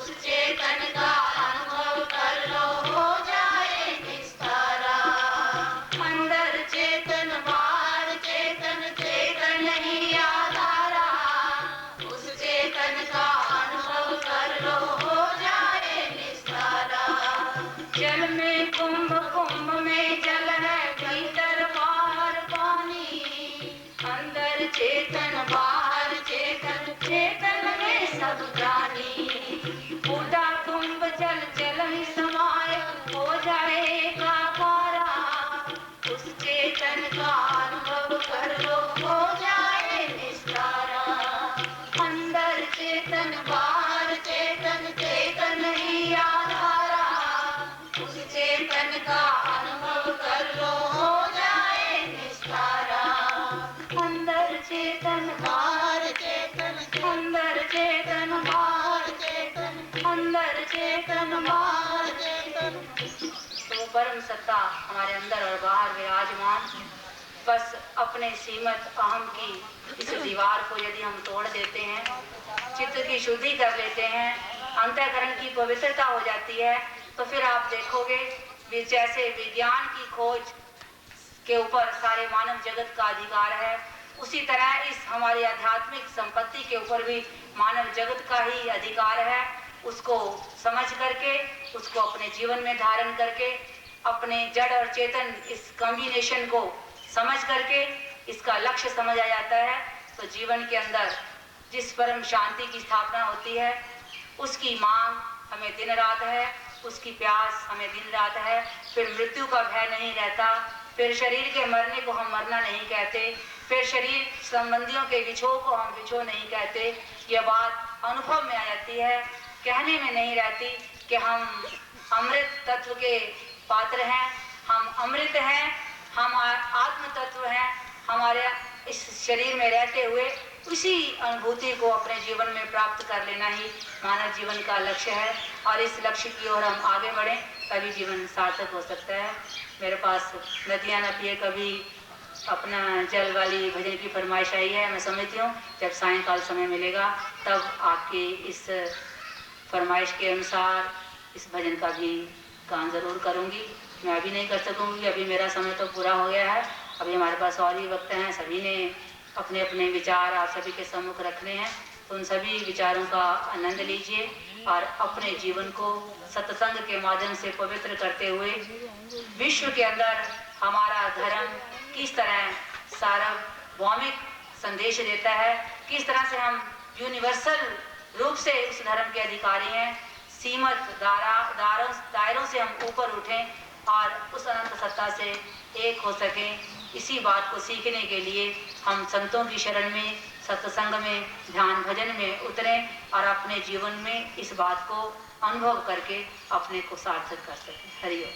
उस चेतन का अनुभव कर लो, हो जाए निस्तारा। अंदर चेतन बाहर चेतन, चेतन ही आधारा। उस चेतन का अनुभव कर लो, हो जाए निस्तारा। जल में कुंभ, कुंभ में जल है, भीतर बाहर पानी। अंदर चेतन बाहर चेतन, चेतन में सब प्राणी। फूटा कुंभ जल जल ही समाए, हो जाए एकाकारा। उस चेतन का अनुभव कर लो, हो जाए निस्तारा। अंदर चेतन बाहर चेतन, चेतन ही आधारा। उस चेतन का अनुभव कर लो, हो जाए निस्तारा। अंदर चेतन बाहर चेतन, अंदर चेतन बाहर चेतन, अंदर चेतन बाहर चेतन। तो वो परम सत्ता हमारे अंदर और बाहर विराजमान, बस अपने सीमित अहम की इस दीवार को यदि हम तोड़ देते हैं, चित्त की शुद्धि कर लेते हैं, अंतःकरण की पवित्रता हो जाती है, तो फिर आप देखोगे जैसे विज्ञान की खोज के ऊपर सारे मानव जगत का अधिकार है, उसी तरह इस हमारी आध्यात्मिक संपत्ति के ऊपर भी मानव जगत का ही अधिकार है। उसको समझ करके, उसको अपने जीवन में धारण करके, अपने जड़ और चेतन इस कॉम्बिनेशन को समझ करके इसका लक्ष्य समझ आ जाता है, तो जीवन के अंदर जिस परम शांति की स्थापना होती है, उसकी मांग हमें दिन रात है, उसकी प्यास हमें दिन रात है। फिर मृत्यु का भय नहीं रहता, फिर शरीर के मरने को हम मरना नहीं कहते, फिर शरीर संबंधियों के विछोह को हम विछोह नहीं कहते। यह बात अनुभव में आ जाती है, कहने में नहीं रहती कि हम अमृत तत्व के पात्र हैं, हम अमृत हैं, हम आत्म तत्व हैं। हमारे इस शरीर में रहते हुए उसी अनुभूति को अपने जीवन में प्राप्त कर लेना ही मानव जीवन का लक्ष्य है, और इस लक्ष्य की ओर हम आगे बढ़ें, तभी जीवन सार्थक हो सकता है। मेरे पास नदियाँ न पिए कभी अपना जल वाली भजन की फरमाइश आई है। मैं समझती हूँ जब सायंकाल समय मिलेगा तब आपकी इस फरमाइश के अनुसार इस भजन का भी गान ज़रूर करूँगी। मैं अभी नहीं कर सकूँगी, अभी मेरा समय तो पूरा हो गया है। अभी हमारे पास और भी वक्त हैं, सभी ने अपने अपने विचार आप सभी के सम्मुख रखने हैं, तो उन सभी विचारों का आनंद लीजिए और अपने जीवन को सत्संग के माध्यम से पवित्र करते हुए विश्व के अंदर हमारा धर्म किस तरह सार्वभौमिक संदेश देता है, किस तरह से हम यूनिवर्सल रूप से उस धर्म के अधिकारी हैं, सीमित दायरों से हम ऊपर उठें और उस अनंत सत्ता से एक हो सकें। इसी बात को सीखने के लिए हम संतों की शरण में, सत्संग में, ध्यान भजन में उतरें और अपने जीवन में इस बात को अनुभव करके अपने को सार्थक कर सकें। हरि ओम।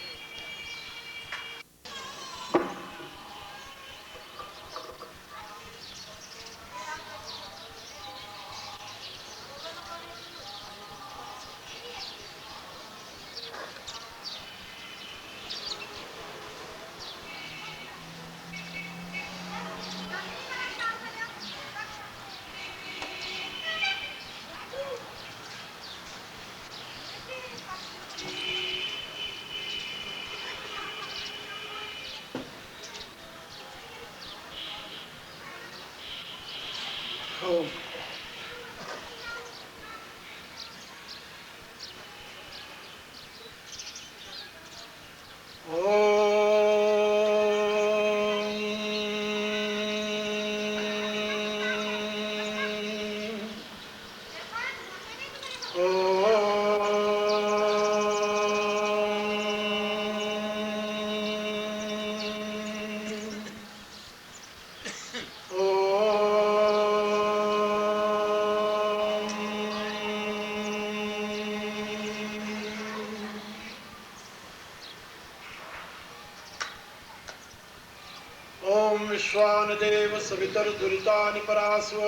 विश्वानदेव सवितर्दुरितानि परास्व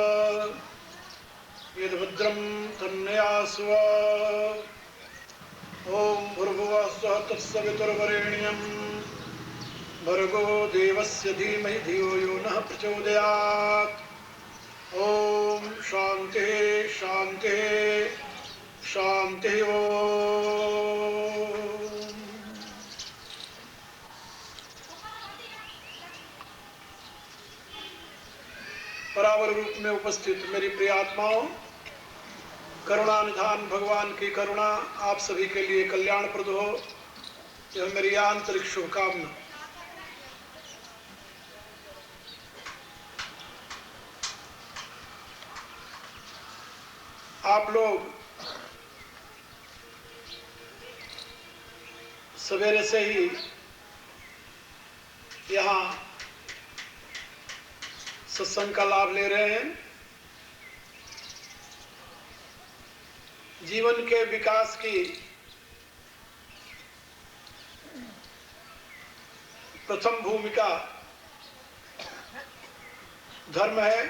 यद्भद्रं तन्नयास्व। ओम भूर्भुवः स्वः तत्सवितुर्वरेण्यं भर्गो देवस्य धीमहि धियो यो नः प्रचोदयात्। ओम शांति शांति शांति ओम। परावर रूप में उपस्थित मेरी प्रिय आत्माओं, करुणा निधान भगवान की करुणा आप सभी के लिए कल्याणप्रद हो, यह मेरी आंतरिक शुभकामना। आप लोग सवेरे से ही यहाँ सत्संग का लाभ ले रहे हैं। जीवन के विकास की प्रथम भूमिका धर्म है।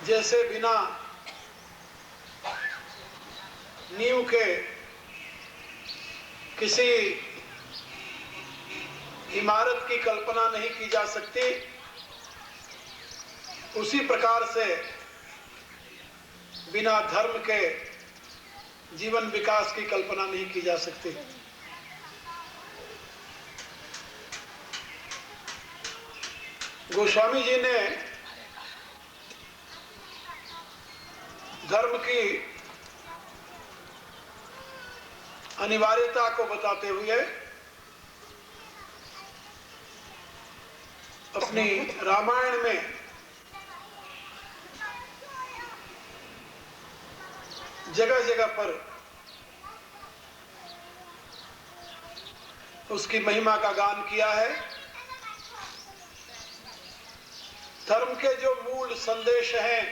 जैसे बिना नींव के किसी इमारत की कल्पना नहीं की जा सकती, उसी प्रकार से बिना धर्म के जीवन विकास की कल्पना नहीं की जा सकती। गोस्वामी जी ने धर्म की अनिवार्यता को बताते हुए अपनी रामायण में जगह जगह पर उसकी महिमा का गान किया है। धर्म के जो मूल संदेश हैं,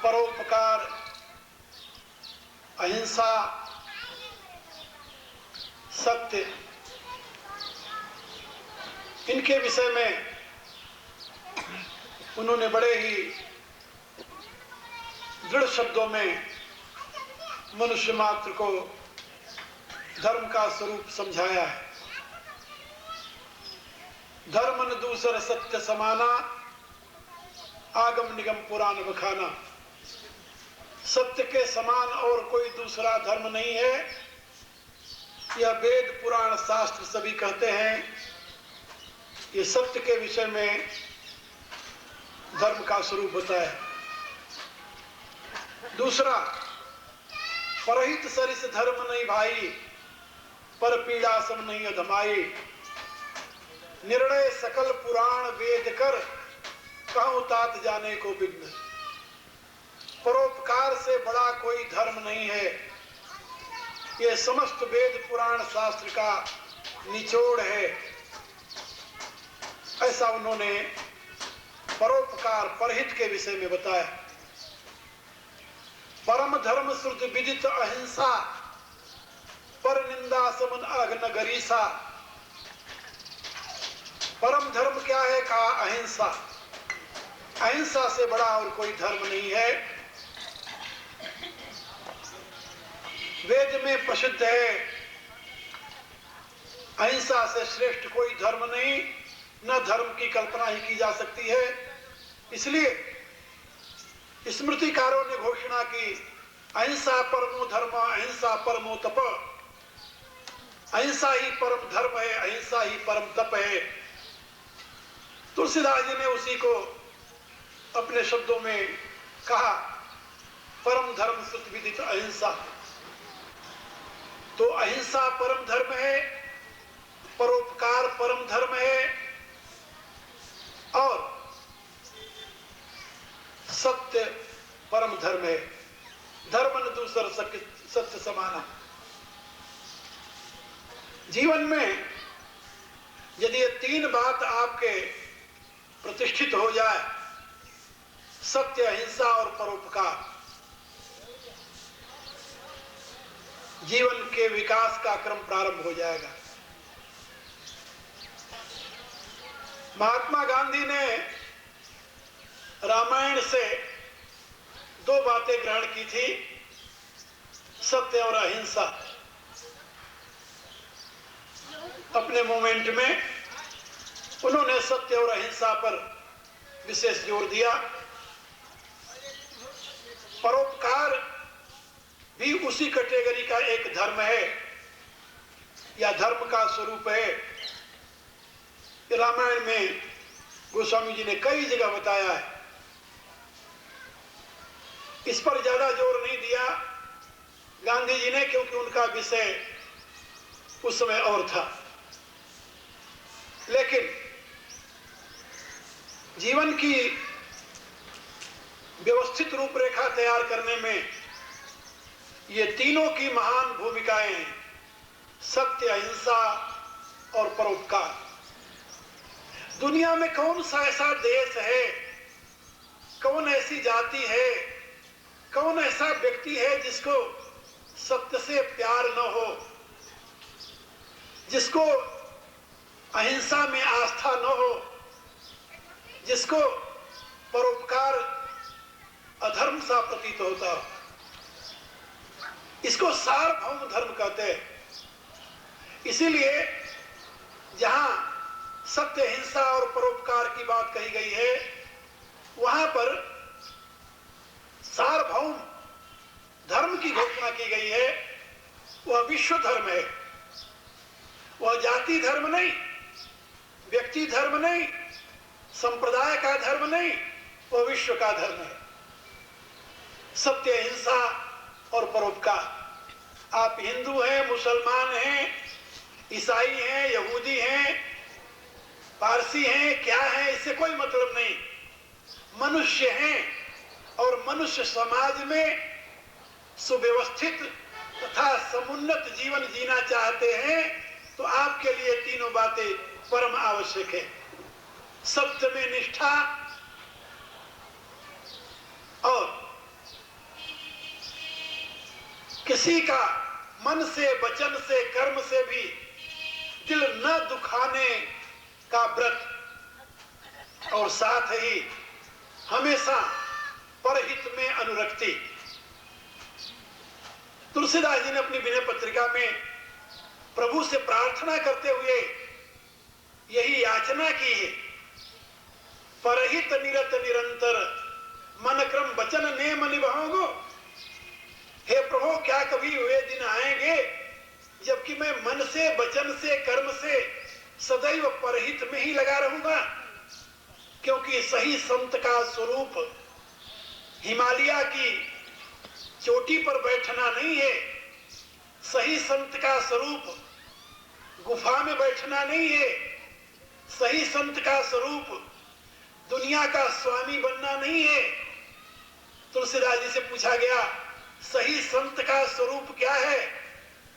परोपकार, अहिंसा, सत्य, इनके विषय में उन्होंने बड़े ही दृढ़ शब्दों में मनुष्य मात्र को धर्म का स्वरूप समझाया है। धर्म न दूसर सत्य समाना, आगम निगम पुराण बखाना। सत्य के समान और कोई दूसरा धर्म नहीं है, यह वेद पुराण शास्त्र सभी कहते हैं। ये सत्य के विषय में धर्म का स्वरूप बताया। दूसरा, परहित सरिस धर्म नहीं भाई, पर पीड़ा सम नहीं अधमाई। निर्णय सकल पुराण वेद कर, कहूं तात जाने को विघ्न। परोपकार से बड़ा कोई धर्म नहीं है, ये समस्त वेद पुराण शास्त्र का निचोड़ है। ऐसा उन्होंने परोपकार, परहित के विषय में बताया। परम धर्म श्रुति विदित अहिंसा, पर निंदा समन अघ्न गरीसा। परम धर्म क्या है? कहा अहिंसा। अहिंसा से बड़ा और कोई धर्म नहीं है। वेद में प्रसिद्ध है, अहिंसा से श्रेष्ठ कोई धर्म नहीं, न धर्म की कल्पना ही की जा सकती है। इसलिए स्मृतिकारों ने घोषणा की, अहिंसा परमो धर्म, अहिंसा परमो तप। अहिंसा ही परम धर्म है, अहिंसा ही परम तप है। तुलसीदास जी ने उसी को अपने शब्दों में कहा, परम धर्म श्रुति विदित अहिंसा। तो अहिंसा परम धर्म है, परोपकार परम धर्म है, और सत्य परम धर्म है। धर्म न दूसर सत्य समाना। जीवन में यदि ये तीन बात आपके प्रतिष्ठित हो जाए, सत्य, अहिंसा और परोपकार, जीवन के विकास का क्रम प्रारंभ हो जाएगा। महात्मा गांधी ने रामायण से दो बातें ग्रहण की थी, सत्य और अहिंसा। अपने मूवमेंट में उन्होंने सत्य और अहिंसा पर विशेष जोर दिया। परोपकार भी उसी कैटेगरी का एक धर्म है या धर्म का स्वरूप है। रामायण में गोस्वामी जी ने कई जगह बताया है। इस पर ज्यादा जोर नहीं दिया गांधी जी ने, क्योंकि उनका विषय उस समय और था। लेकिन जीवन की व्यवस्थित रूपरेखा तैयार करने में ये तीनों की महान भूमिकाएं हैं, सत्य, अहिंसा और परोपकार। दुनिया में कौन सा ऐसा देश है, कौन ऐसी जाति है, कौन ऐसा व्यक्ति है जिसको सत्य से प्यार न हो, जिसको अहिंसा में आस्था न हो, जिसको परोपकार अधर्म सा प्रतीत होता हो। इसको सार्वभौम धर्म कहते हैं। इसीलिए जहां सत्य, हिंसा और परोपकार की बात कही गई है, वहां पर सार्वभौम धर्म की घोषणा की गई है। वह विश्व धर्म है, वह जाति धर्म नहीं, व्यक्ति धर्म नहीं, संप्रदाय का धर्म नहीं, वह विश्व का धर्म है। सत्य, हिंसा और परोपकार। आप हिंदू हैं, मुसलमान हैं, ईसाई हैं, यहूदी हैं, पारसी हैं, क्या हैं, इससे कोई मतलब नहीं। मनुष्य हैं और मनुष्य समाज में सुव्यवस्थित तथा समुन्नत जीवन जीना चाहते हैं तो आपके लिए तीनों बातें परम आवश्यक है। सत्य में निष्ठा और किसी का मन से, वचन से, कर्म से भी दिल न दुखाने का व्रत, और साथ ही हमेशा परहित में अनुरक्ति। तुलसीदास जी ने अपनी विनय पत्रिका में प्रभु से प्रार्थना करते हुए यही याचना की है, परहित निरत निरंतर मन क्रम वचन नेम निभाओगो। हे प्रभु, क्या कभी वे दिन आएंगे जबकि मैं मन से, वचन से, कर्म से सदैव परहित में ही लगा रहूंगा? क्योंकि सही संत का स्वरूप हिमालय की चोटी पर बैठना नहीं है। सही संत का स्वरूप गुफा में बैठना नहीं है। सही संत का स्वरूप दुनिया का स्वामी बनना नहीं है। तुलसीदास जी से पूछा गया, सही संत का स्वरूप क्या है,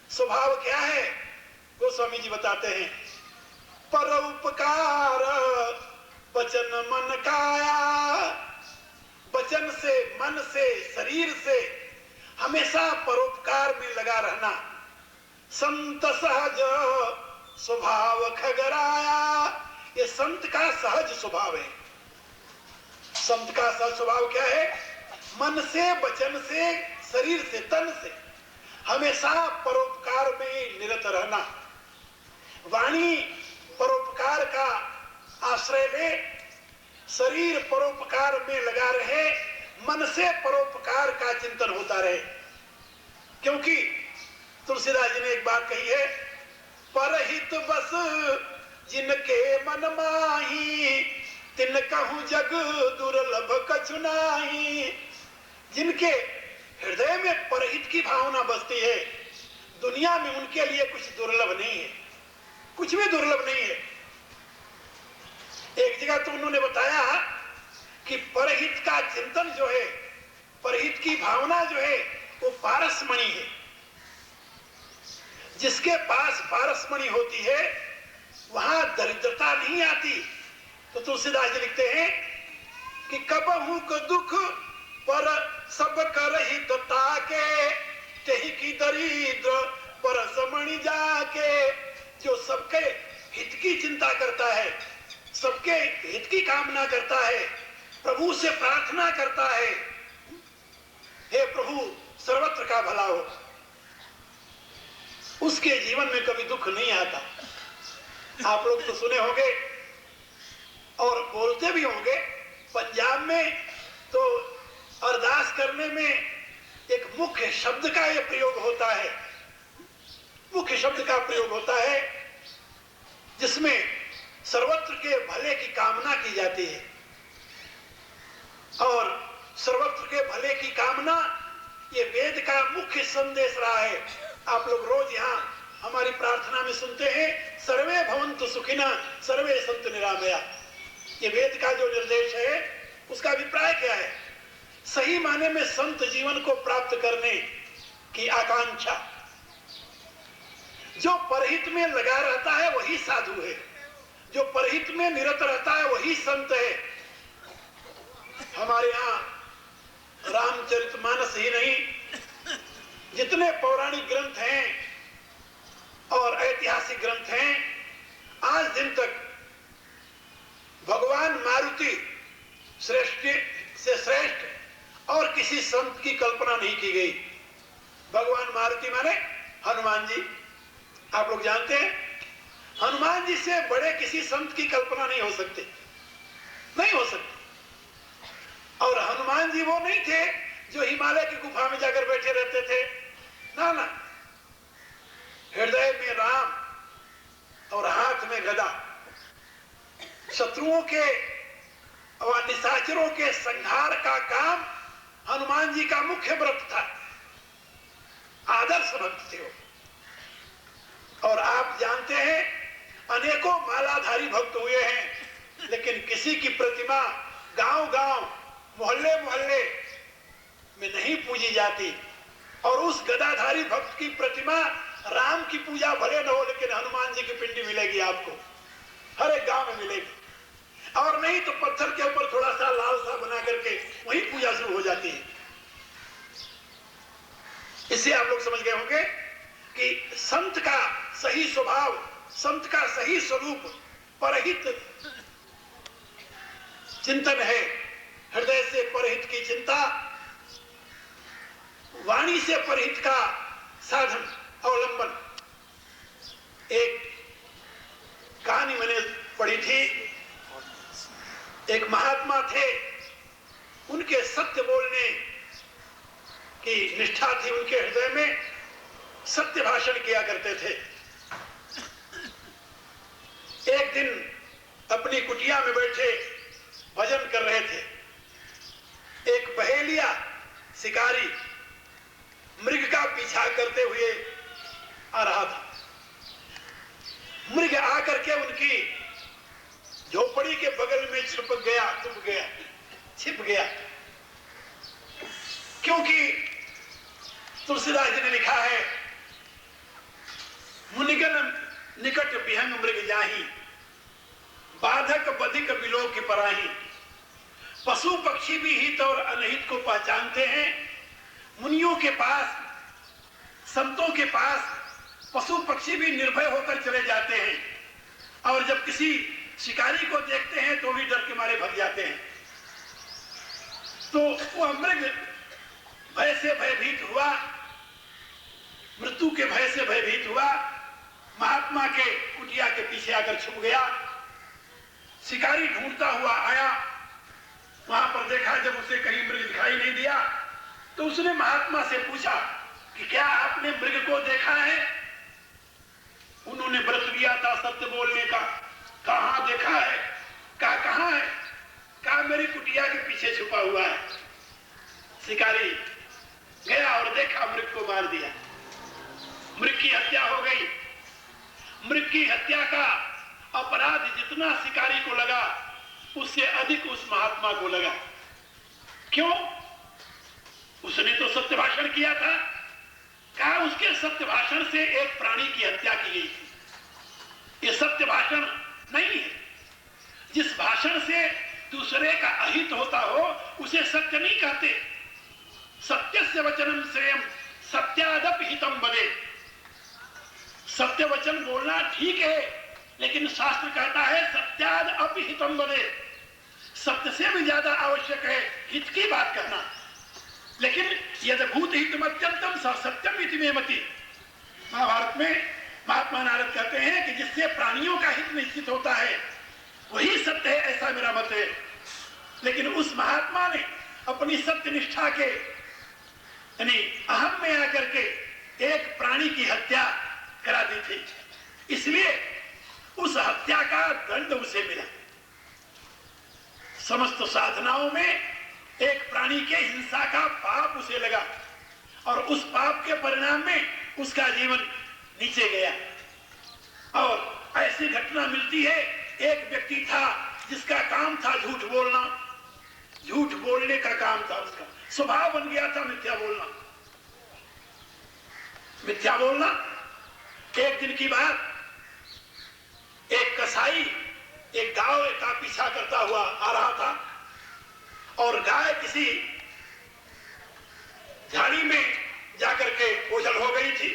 स्वभाव क्या है? गोस्वामी जी बताते हैं, परोपकार वचन मन काया। वचन से, मन से, शरीर से हमेशा परोपकार में लगा रहना। संत सहज स्वभाव खगराया। ये संत का सहज स्वभाव है। संत का सहज स्वभाव क्या है? मन से, वचन से, शरीर से, तन से हमेशा परोपकार में निरत रहना। वाणी परोपकार का आश्रय ले, शरीर परोपकार में लगा रहे, मन से परोपकार का चिंतन होता रहे। क्योंकि तुलसीदास जी ने एक बात कही है, परहित बस जिनके मन माही, तिन कहूं जग दुर्लभ कछु नाही। जिनके हृदय में परहित की भावना बसती है, दुनिया में उनके लिए कुछ दुर्लभ नहीं है, कुछ भी दुर्लभ नहीं है। एक जगह तो उन्होंने बताया कि परहित का चिंतन जो है, परहित की भावना जो है, वो पारसमणि है। जिसके पास पारसमणि होती है वहां दरिद्रता नहीं आती। तो तुलसीदास जी लिखते हैं कि कबहू को दुख पर सब करहित ताके, तेहि की दरिद्र परसमणि जाके। जो सबके हित की चिंता करता है, सबके हित की कामना करता है, प्रभु से प्रार्थना करता है, हे प्रभु सर्वत्र का भला हो, उसके जीवन में कभी दुख नहीं आता। आप लोग तो सुने होंगे और बोलते भी होंगे, पंजाब में तो और दास करने में एक मुख्य शब्द का यह प्रयोग होता है, मुख्य शब्द का प्रयोग होता है जिसमें सर्वत्र के भले की कामना की जाती है। और सर्वत्र के भले की कामना ये वेद का मुख्य संदेश रहा है। आप लोग रोज यहाँ हमारी प्रार्थना में सुनते हैं, सर्वे भवन्तु सुखिनः सर्वे सन्तु निरामया। ये वेद का जो निर्देश है उसका अभिप्राय क्या है? सही माने में संत जीवन को प्राप्त करने की आकांक्षा। जो परहित में लगा रहता है वही साधु है, जो परहित में निरत रहता है वही संत है। हमारे यहाँ रामचरितमानस ही नहीं, जितने पौराणिक ग्रंथ हैं और ऐतिहासिक ग्रंथ हैं, आज दिन तक भगवान मारुति श्रेष्ठ से श्रेष्ठ और किसी संत की कल्पना नहीं की गई। भगवान मारुति माने हनुमान जी। आप लोग जानते हैं हनुमान जी से बड़े किसी संत की कल्पना नहीं हो सकती, नहीं हो सकती। और हनुमान जी वो नहीं थे जो हिमालय की गुफा में जाकर बैठे रहते थे, ना ना, हृदय में राम और हाथ में गदा। शत्रुओं के और निशाचरों के संहार का काम हनुमान जी का मुख्य व्रत था, आदर्श भक्त थे वो। और आप जानते हैं अनेकों मालाधारी भक्त हुए हैं, लेकिन किसी की प्रतिमा गांव-गांव, मोहल्ले-मोहल्ले में नहीं पूजी जाती। और उस गदाधारी भक्त की प्रतिमा, राम की पूजा भले न हो लेकिन हनुमान जी की पिंडी मिलेगी आपको, हर एक गांव में मिलेगी। और नहीं तो पत्थर के ऊपर थोड़ा सा लाल सा बना करके वही पूजा शुरू हो जाती है। इससे आप लोग समझ गए होंगे कि संत का सही स्वभाव, संत का सही स्वरूप परहित चिंतन है। हृदय से परहित की चिंता, वाणी से परहित का साधन अवलंबन। एक कहानी मैंने पढ़ी थी, एक महात्मा थे, उनके सत्य बोलने की निष्ठा थी, उनके हृदय में सत्य भाषण किया करते थे। एक दिन अपनी कुटिया में बैठे भजन कर रहे थे। एक बहेलिया शिकारी मृग का पीछा करते हुए आ रहा था। मृग आकर के उनकी झोपड़ी के बगल में छिप गया। क्योंकि तुलसीदास जी ने लिखा है, मुनिगण निकट विहंग मृग जाहि, बाधक बधिक बिलो की पराही। पशु पक्षी भी हित और अनहित को पहचानते हैं। मुनियों के पास, संतों के पास पशु पक्षी भी निर्भय होकर चले जाते हैं, और जब किसी शिकारी को देखते हैं तो भी डर के मारे भग जाते हैं। तो वह मृग भय से भयभीत हुआ, मृत्यु के भय से भयभीत हुआ, महात्मा के कुटिया के पीछे आकर छुप गया। शिकारी ढूंढता हुआ आया, वहां पर देखा, जब उसे कहीं मृग दिखाई नहीं दिया तो उसने महात्मा से पूछा कि क्या आपने मृग को देखा है? उन्होंने व्रत लिया था सत्य बोलने का। कहां देखा है? कहां है? कहा मेरी कुटिया के पीछे छुपा हुआ है। शिकारी गया और देखा, मृग को मार दिया। मृग की हत्या हो गई। मृग की हत्या का अपराध जितना शिकारी को लगा, उससे अधिक उस महात्मा को लगा। क्यों? उसने तो सत्य भाषण किया था। कहा उसके सत्य भाषण से एक प्राणी की हत्या की गई थी। ये सत्य भाषण नहीं है। जिस भाषण से दूसरे का अहित होता हो उसे सत्य नहीं कहते। सत्यस्य वचनम श्रेयम सत्यादपि हितम वदेत्। सत्य वचन बोलना ठीक है, लेकिन शास्त्र कहता है सत्याद अपि हितम वदेत्। सत्य से भी ज्यादा आवश्यक है हित की बात करना। लेकिन यदि भूत हितमत्यंतम स सत्यम इति मे मति। महाभारत में महात्मा नारद कहते हैं कि जिससे प्राणियों का हित निश्चित होता है वही सत्य है, ऐसा मेरा मत है। लेकिन उस महात्मा ने अपनी सत्य निष्ठा के यानी अहम में आकर के एक प्राणी की हत्या करा दी थी, इसलिए उस हत्या का दंड उसे मिला। समस्त साधनाओं में एक प्राणी के हिंसा का पाप उसे लगा और उस पाप के परिणाम में उसका जीवन नीचे गया। और ऐसी घटना मिलती है, एक व्यक्ति था जिसका काम था झूठ बोलना, झूठ बोलने का काम था, उसका स्वभाव बन गया था मिथ्या बोलना। मिथ्या बोलना। एक दिन की बात, एक कसाई एक गांव का पीछा करता हुआ आ रहा था और गाय किसी झाड़ी में जाकर के ओझल हो गई थी।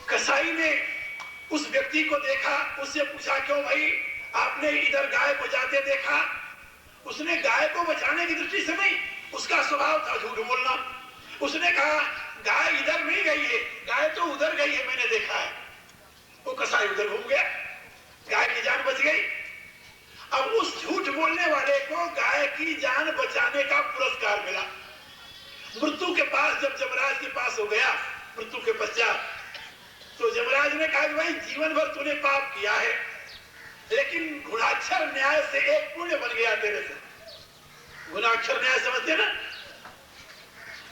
कसाई ने उस व्यक्ति को देखा, उससे पूछा, क्यों भाई आपने इधर गाय को जाते देखा? उसने गाय को बचाने की दृष्टि से नहीं, उसका स्वभाव था झूठ बोलना। उसने कहा, गाय इधर नहीं गई है, गाय तो उधर गई है, मैंने देखा है। वो कसाई उधर घूम गया, गाय की जान बच गई। अब उस झूठ बोलने वाले को गाय की जान बचाने का पुरस्कार मिला। मृत्यु के पास जब यमराज के पास हो गया, मृत्यु के पश्चात, तो यमराज ने कहा, भाई जीवन भर तूने पाप किया है, लेकिन गुणाक्षर न्याय से एक पुण्य बन गया तेरे से। गुणाक्षर न्याय समझते ना,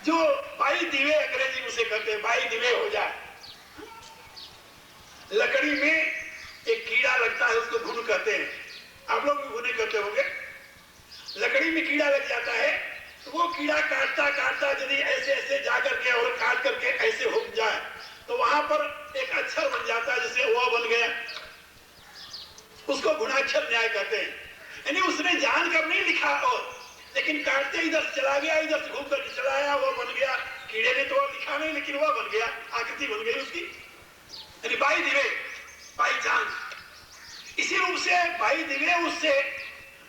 जो बाई दिवे अंग्रेजी में उसे कहते हैं, बाई दिवे हो जाए। लकड़ी में एक कीड़ा लगता है, उसको घुन कहते हैं, आप लोग भी घुने कहते होंगे। लकड़ी में कीड़ा लग जाता है, तो वो कीड़ा काटता काटता यदि ऐसे ऐसे जाकर के और काट करके ऐसे हो जाए, तो वहां पर एक अक्षर बन जाता है, जैसे वह बन गया, उसको गुणाक्षर न्याय कहते हैं। यानी उसने जानकर नहीं लिखा, और लेकिन काटते इधर से चला गया, इधर से घूम करके चला आया, वो बन गया। कीड़े ने तो लिखा नहीं, लेकिन वह बन गया, आकृति बन गई उसकी। यानी बाई दिवे, बाई चांस। इसी रूप से बाई दिवे उससे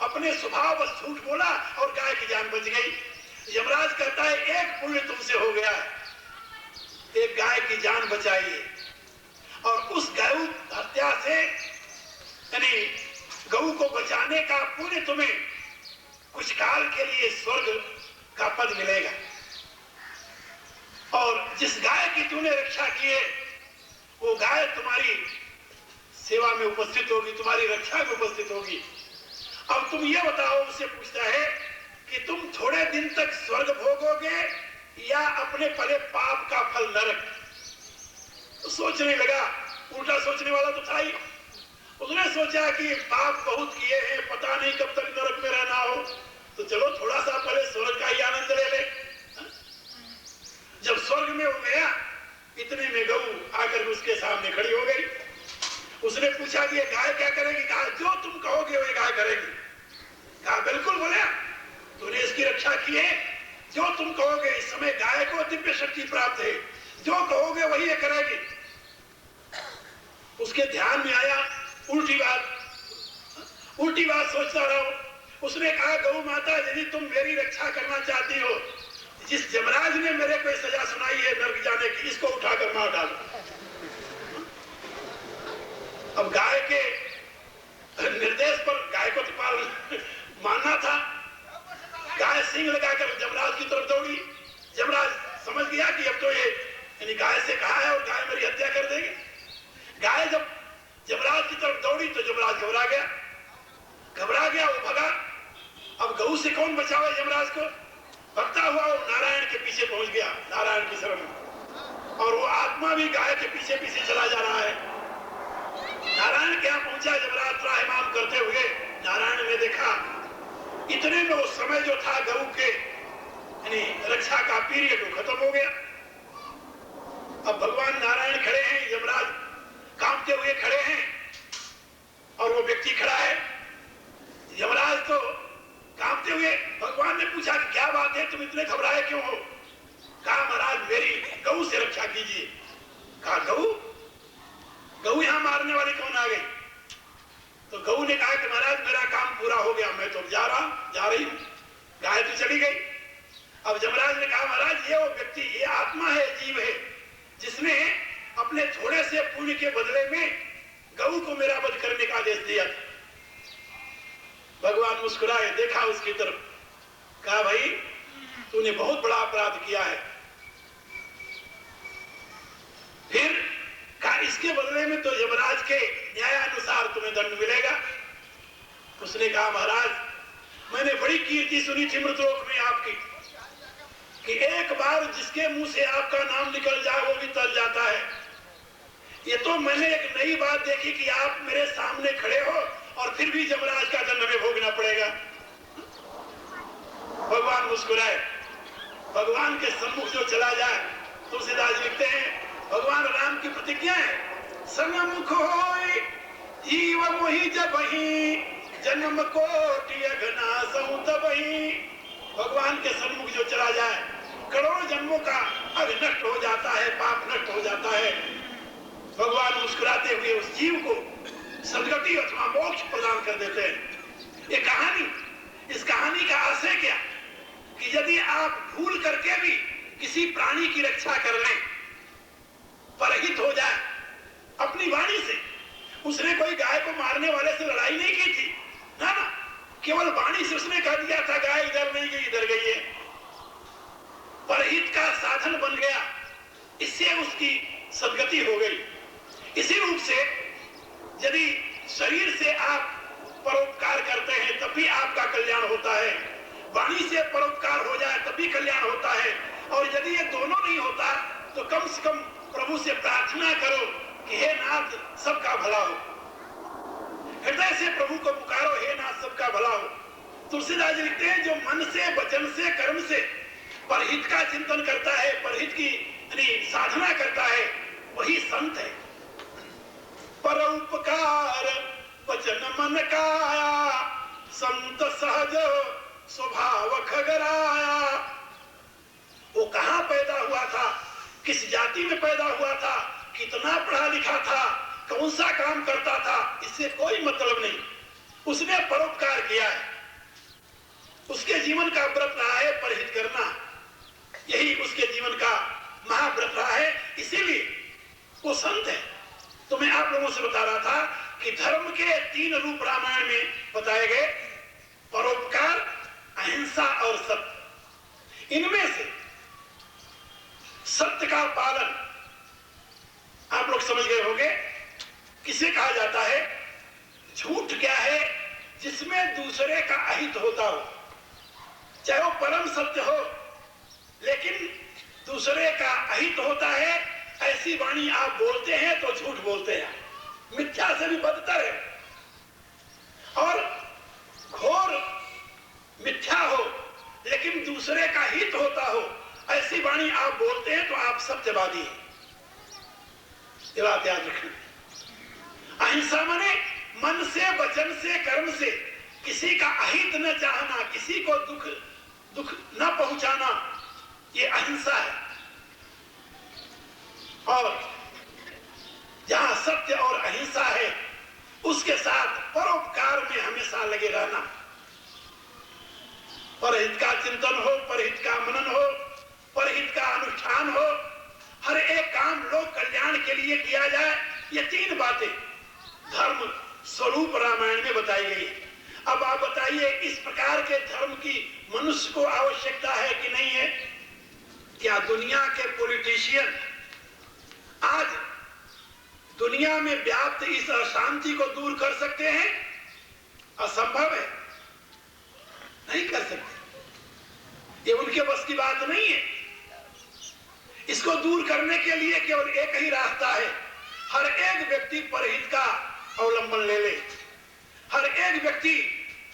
अपने स्वभाव बस झूठ बोला और गाय की जान बच गई। यमराज कहता है, एक पुण्य तुमसे हो गया, एक गाय की जान बचाई, और उस गौ हत्या से यानी गऊ को बचाने का पुण्य तुम्हें कुछ काल के लिए स्वर्ग का पद मिलेगा। और जिस गाय की तूने रक्षा की है, वो गाय तुम्हारी सेवा में उपस्थित होगी, तुम्हारी रक्षा में उपस्थित होगी। अब तुम ये बताओ, उससे पूछता है कि तुम थोड़े दिन तक स्वर्ग भोगोगे या अपने पहले पाप का फल नरक? तो सोचने लगा, उल्टा सोचने वाला तो था ही। उसने सोचा कि पाप बहुत किए हैं, पता नहीं कब तक नरक में रहना हो, तो चलो थोड़ा सा पहले स्वर्ग का ही आनंद ले ले। जब स्वर्ग में हो गया, इतने में गऊ आकर उसके सामने खड़ी हो गई। उसने पूछा कि ये गाय क्या करेगी? कहा, जो तुम कहोगे वही गाय करेगी। कहा, बिल्कुल बोले, तूने इसकी रक्षा की है, जो तुम कहोगे। इस समय गाय को दिव्य शक्ति प्राप्त है, जो कहोगे वही ये करेगी। उसके ध्यान में आया उल्टी बात सोचता रहो। उसने कहा, गौ माता, यदि तुम मेरी रक्षा करना चाहती हो, जिस यमराज ने मेरे को सजा सुनाई है नरक जाने की, इसको उठाकर मार डालो। अब गाय के निर्देश पर गाय को तो मानना था। गाय सिंह लगाकर यमराज की तरफ दौड़ी। यमराज समझ गया कि अब तो ये यानी गाय से कहा है और गाय मेरी हत्या कर देगी। गाय जब यमराज की तरफ दौड़ी तो यमराज घबरा गया, वो भगा। अब गऊ से कौन बचावे यमराज को? भगता हुआ वो नारायण के पीछे पहुंच गया, नारायण की शरण में, और वो आत्मा भी गाय के पीछे पीछे चला जा रहा है। नारायण के यहाँ पहुंचा यमराज त्राहिमाम करते हुए। नारायण ने देखा, इतने में वो समय जो था गऊ के यानी रक्षा का पीरियड वो खत्म हो गया। अब भगवान नारायण खड़े हैं, यमराज कांपते हुए खड़े हैं, और वो व्यक्ति खड़ा है। यमराज तो कांपते हुए, भगवान ने पूछा कि क्या बात है, तुम इतने घबराए क्यों हो? कहा, महाराज मेरी गऊ से रक्षा कीजिए। कहा, गऊ यहां मारने वाली कौन आ गई? तो गऊ ने कहा कि महाराज मेरा काम पूरा हो गया, मैं तो जा रही हूं। गाय तो चली गई। अब यमराज ने कहा, महाराज ये वो व्यक्ति, ये आत्मा है, जीव है, जिसने अपने थोड़े से पुण्य के बदले में गऊ को मेरा वध करने का आदेश दिया। भगवान मुस्कुराए, देखा उसकी तरफ, कहा भाई तूने बहुत बड़ा अपराध किया है। फिर कहा इसके बदले में तो यमराज के न्यायानुसार तुम्हें दंड मिलेगा। उसने कहा महाराज मैंने बड़ी कीर्ति सुनी थी मृतलोक में आपकी कि एक बार जिसके मुंह से आपका नाम निकल जाए वो भी तर जाता है। ये तो मैंने एक नई बात देखी कि आप मेरे सामने खड़े हो और फिर भी यमराज का दंड हमें भोगना पड़ेगा। भगवान मुस्कुराए। भगवान के सम्मुख जो चला जाए, तुलसीदास लिखते हैं भगवान राम की प्रतिज्ञा है सन्मुख होय जीव मोहि जबहि जन्म कोटि अघनासहु तबहि। भगवान के सन्मुख जो चला जाए करोड़ों जन्मों का अघ नष्ट हो जाता है, पाप नष्ट हो जाता है। भगवान मुस्कुराते हुए उस जीव को सदगति अथवा मोक्ष प्रदान कर देते हैं। ये कहानी, इस कहानी का आशय क्या कि यदि आप भूल करके भी किसी प्राणी की रक्षा कर लें, परहित हो जाए अपनी वाणी से, उसने कोई गाय को मारने वाले से लड़ाई नहीं की थी ना, केवल वाणी से उसने कह दिया था गाय इधर नहीं गई इधर गई है, परहित का साधन बन गया, इससे उसकी सदगति हो गई। इसी रूप से यदि शरीर से आप परोपकार करते हैं तब भी आपका कल्याण होता है, वाणी से परोपकार हो जाए तब भी कल्याण होता है, और यदि ये दोनों नहीं होता तो कम से कम प्रभु से प्रार्थना करो कि हे नाथ सबका भला हो। हृदय से प्रभु को पुकारो, हे नाथ सबका भला हो। तुलसीदास जी लिखते हैं जो मन से वचन से कर्म से परहित का चिंतन करता है, परहित की साधना करता है, वही संत है। परोपकार वचन मन काया संत सहज स्वभाव खगराया। वो कहां पैदा हुआ था, किस जाति में पैदा हुआ था, कितना पढ़ा लिखा था, कौन सा काम करता था, इससे कोई मतलब नहीं। उसने परोपकार किया है, उसके जीवन का व्रत रहा है परहित करना, यही उसके जीवन का महाव्रत रहा है, इसीलिए वो संत है। तो मैं आप लोगों से बता रहा था कि धर्म के 3 रूप रामायण में बताए गए, परोपकार, अहिंसा और सत्य। इनमें से सत्य का पालन आप लोग समझ गए होंगे, किसे कहा जाता है? झूठ क्या है? जिसमें दूसरे का अहित होता हो, चाहे वो परम सत्य हो लेकिन दूसरे का अहित होता है, ऐसी वाणी आप बोलते हैं तो झूठ बोलते हैं, मिथ्या से भी बदतर है। और घोर मिथ्या हो लेकिन दूसरे का हित होता हो, ऐसी वाणी आप बोलते हैं तो आप सत्यवादी हैं। ये बात याद रखना। अहिंसा माने मन से वचन से कर्म से किसी का अहित न चाहना, किसी को दुख न पहुंचाना, ये अहिंसा है। और जहां सत्य और अहिंसा है उसके साथ परोपकार में हमेशा लगे रहना। परहित का चिंतन हो, परहित का मनन हो, परहित का अनुष्ठान हो, हर एक काम लोक कल्याण के लिए किया जाए। ये 3 बातें धर्म स्वरूप रामायण में बताई गई है। अब आप बताइए, इस प्रकार के धर्म की मनुष्य को आवश्यकता है कि नहीं है? क्या दुनिया के पॉलिटिशियन आज दुनिया में व्याप्त इस अशांति को दूर कर सकते हैं? असंभव है, नहीं कर सकते, ये उनके बस की बात नहीं है। इसको दूर करने के लिए केवल एक ही रास्ता है, हर एक व्यक्ति परहित का अवलंबन ले ले, हर एक व्यक्ति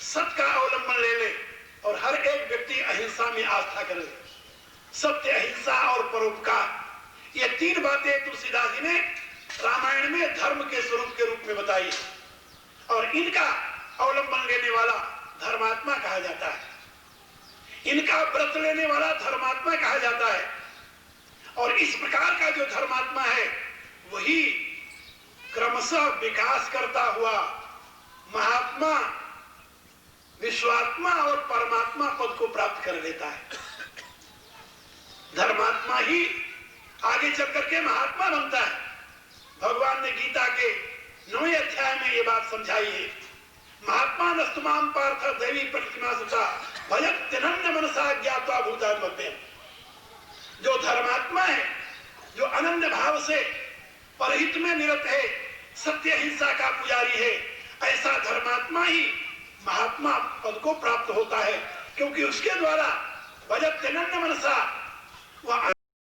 सत्य का अवलंबन ले ले, और हर एक व्यक्ति अहिंसा में आस्था करे। सत्य, अहिंसा और परोपकार, ये 3 बातें तुलसीदास जी ने रामायण में धर्म के स्वरूप के रूप में बताई, और इनका अवलंबन लेने वाला धर्मात्मा कहा जाता है, इनका व्रत लेने वाला धर्मात्मा कहा जाता है। और इस प्रकार का जो धर्मात्मा है वही क्रमशः विकास करता हुआ महात्मा, विश्वात्मा और परमात्मा पद को प्राप्त कर लेता है। धर्मात्मा ही आगे चल करके महात्मा बनता है। भगवान ने गीता के 9वें अध्याय में ये बात समझाई है। महात्मा नस्तुमाम पार्थ दैवी प्रतिमा सुता भजत्यनन्य मनसा ज्ञात्वा भूतानि मध्यम। जो धर्मात्मा है, जो अनन्य भाव से परहित में निरत है, सत्य हिंसा का पुजारी है, ऐसा धर्मात्मा ही महात्मा पद को प्राप्त होता है, क्योंकि उसके द्वारा भजत्यनन्य मनसा वह